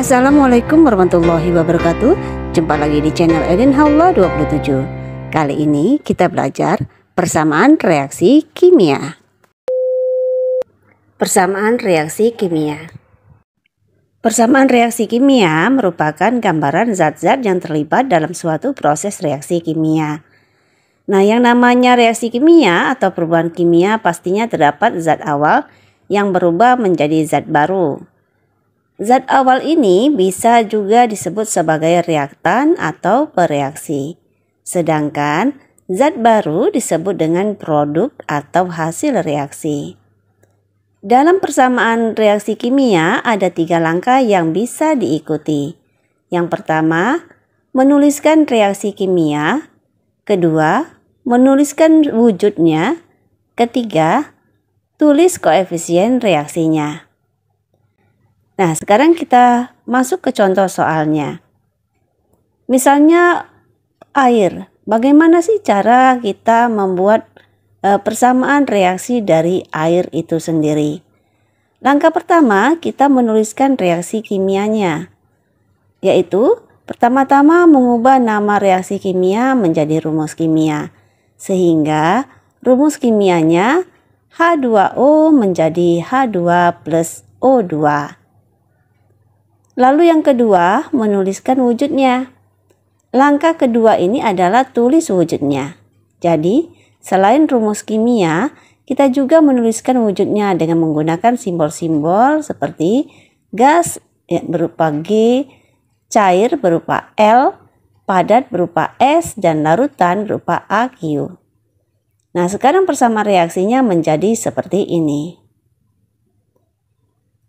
Assalamualaikum warahmatullahi wabarakatuh. Jumpa lagi di channel Eden Haula 27. Kali ini kita belajar persamaan reaksi kimia. Persamaan reaksi kimia. Persamaan reaksi kimia merupakan gambaran zat-zat yang terlibat dalam suatu proses reaksi kimia. Nah, yang namanya reaksi kimia atau perubahan kimia pastinya terdapat zat awal yang berubah menjadi zat baru. Zat awal ini bisa juga disebut sebagai reaktan atau bereaksi. Sedangkan zat baru disebut dengan produk atau hasil reaksi. Dalam persamaan reaksi kimia ada 3 langkah yang bisa diikuti. Yang pertama, menuliskan reaksi kimia. Kedua, menuliskan wujudnya. Ketiga, tulis koefisien reaksinya. Nah, sekarang kita masuk ke contoh soalnya. Misalnya air. Bagaimana sih cara kita membuat persamaan reaksi dari air itu sendiri? Langkah pertama, kita menuliskan reaksi kimianya. Yaitu, pertama-tama mengubah nama reaksi kimia menjadi rumus kimia. Sehingga rumus kimianya H2O menjadi H2 plus O2. Lalu yang kedua, menuliskan wujudnya. Langkah kedua ini adalah tulis wujudnya. Jadi, selain rumus kimia, kita juga menuliskan wujudnya dengan menggunakan simbol-simbol seperti gas berupa G, cair berupa L, padat berupa S, dan larutan berupa AQ. Nah, sekarang persamaan reaksinya menjadi seperti ini.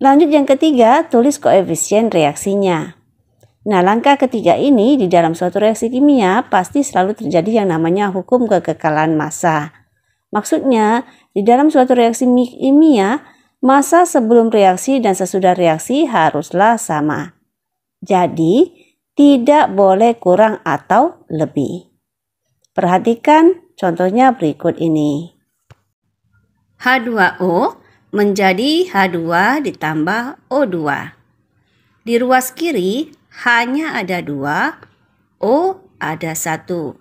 Lanjut yang ketiga, tulis koefisien reaksinya. Nah, langkah ketiga ini di dalam suatu reaksi kimia pasti selalu terjadi yang namanya hukum kekekalan massa. Maksudnya, di dalam suatu reaksi kimia, massa sebelum reaksi dan sesudah reaksi haruslah sama. Jadi, tidak boleh kurang atau lebih. Perhatikan contohnya berikut ini. H2O menjadi H2 ditambah O2. Di ruas kiri H-nya ada 2, O ada 1.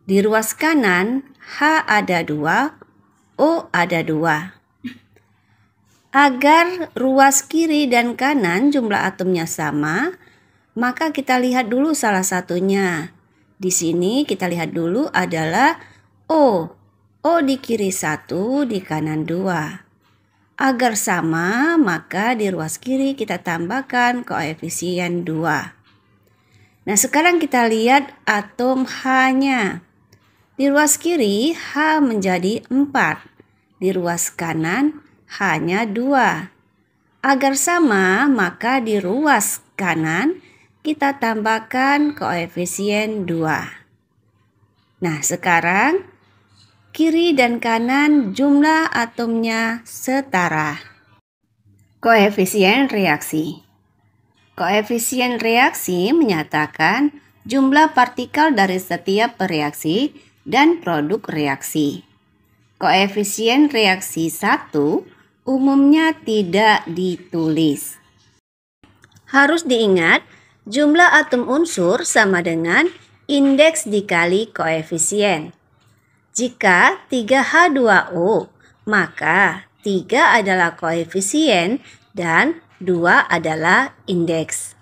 Di ruas kanan H ada 2, O ada 2. Agar ruas kiri dan kanan jumlah atomnya sama, maka kita lihat dulu salah satunya. Di sini kita lihat dulu adalah O. O di kiri 1, di kanan 2. Agar sama, maka di ruas kiri kita tambahkan koefisien 2. Nah, sekarang kita lihat atom H-nya. Di ruas kiri, H menjadi 4. Di ruas kanan, H-nya 2. Agar sama, maka di ruas kanan kita tambahkan koefisien 2. Nah, sekarang kiri dan kanan jumlah atomnya setara. Koefisien reaksi. Koefisien reaksi menyatakan jumlah partikel dari setiap reaksi dan produk reaksi. Koefisien reaksi 1 umumnya tidak ditulis. Harus diingat, jumlah atom unsur sama dengan indeks dikali koefisien. Jika 3H2O, maka 3 adalah koefisien dan 2 adalah indeks.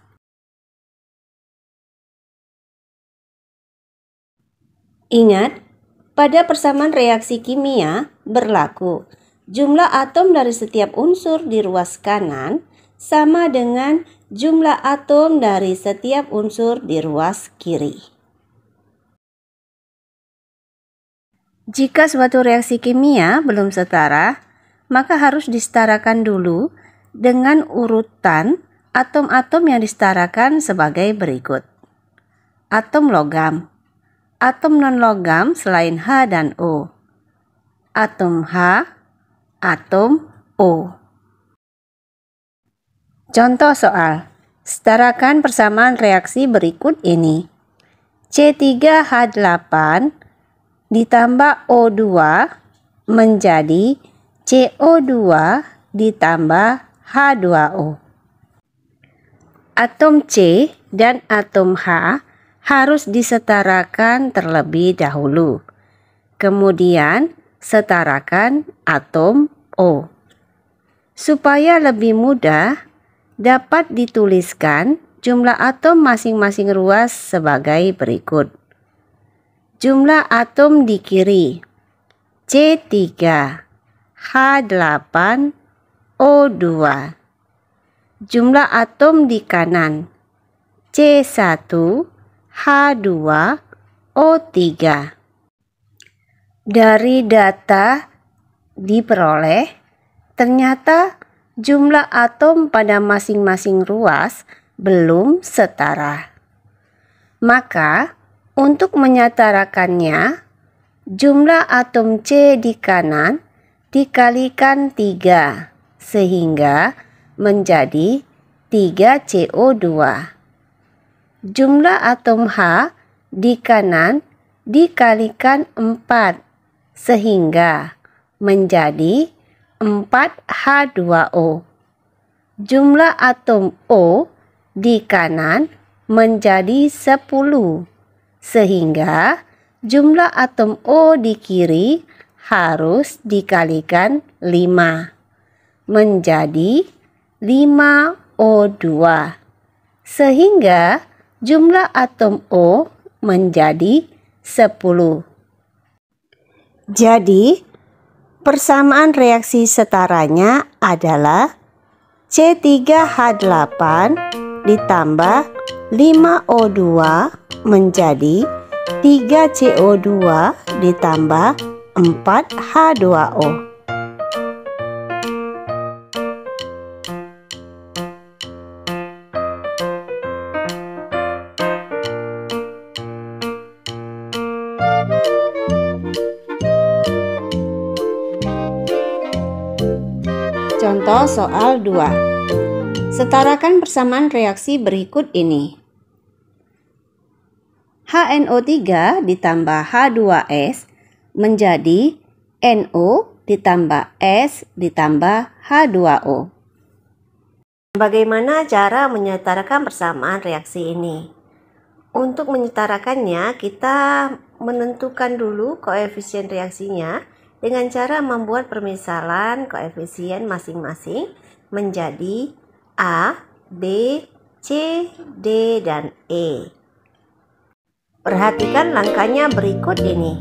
Ingat, pada persamaan reaksi kimia berlaku jumlah atom dari setiap unsur di ruas kanan sama dengan jumlah atom dari setiap unsur di ruas kiri. Jika suatu reaksi kimia belum setara, maka harus disetarakan dulu dengan urutan atom-atom yang disetarakan sebagai berikut. Atom logam, atom non-logam selain H dan O, atom H, atom O. Contoh soal, setarakan persamaan reaksi berikut ini. C3H8 ditambah O2 menjadi CO2 ditambah H2O. atom C dan atom H harus disetarakan terlebih dahulu. Kemudian setarakan atom O. Supaya lebih mudah, dapat dituliskan jumlah atom masing-masing ruas sebagai berikut. Jumlah atom di kiri C3, H8, O2. Jumlah atom di kanan C1, H2, O3. Dari data diperoleh, ternyata jumlah atom pada masing-masing ruas belum setara. Maka, untuk menyetarakannya, jumlah atom C di kanan dikalikan 3 sehingga menjadi 3CO2. Jumlah atom H di kanan dikalikan 4 sehingga menjadi 4H2O. Jumlah atom O di kanan menjadi 10 sehingga jumlah atom O di kiri harus dikalikan 5 menjadi 5O2 sehingga jumlah atom O menjadi 10. Jadi persamaan reaksi setaranya adalah C3H8 ditambah 5O2 menjadi 3CO2 ditambah 4H2O. Contoh soal 2. Setarakan persamaan reaksi berikut ini. HNO3 ditambah H2S menjadi NO ditambah S ditambah H2O. Bagaimana cara menyetarakan persamaan reaksi ini? Untuk menyetarakannya, kita menentukan dulu koefisien reaksinya dengan cara membuat permisalan koefisien masing-masing menjadi A, B, C, D, dan E. Perhatikan langkahnya berikut ini.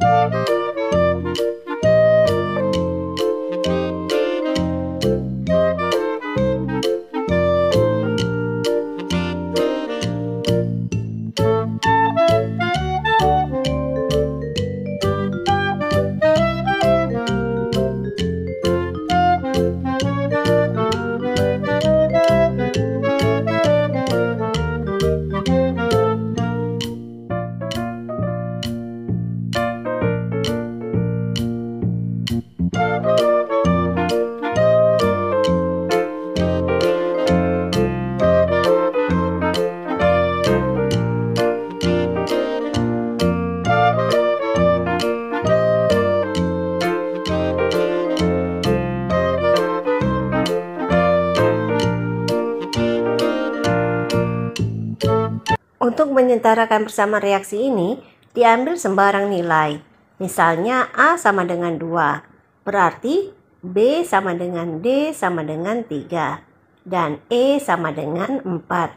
Untuk menyetarakan persamaan reaksi ini, diambil sembarang nilai. Misalnya A sama dengan 2, berarti B sama dengan D sama dengan 3, dan E sama dengan 4.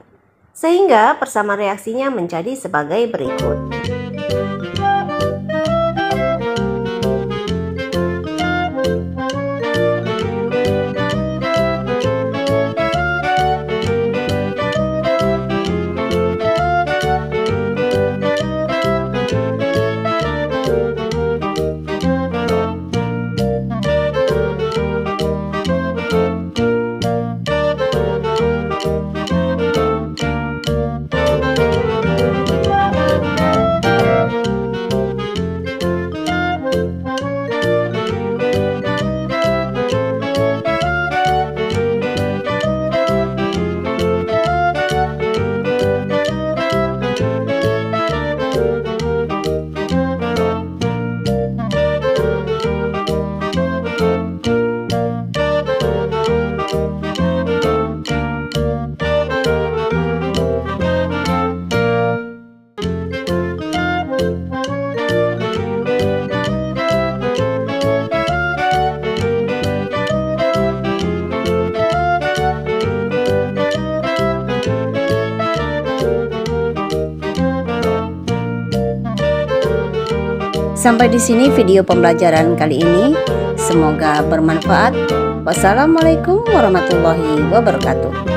Sehingga persamaan reaksinya menjadi sebagai berikut. Sampai di sini video pembelajaran kali ini. Semoga bermanfaat. Wassalamualaikum warahmatullahi wabarakatuh.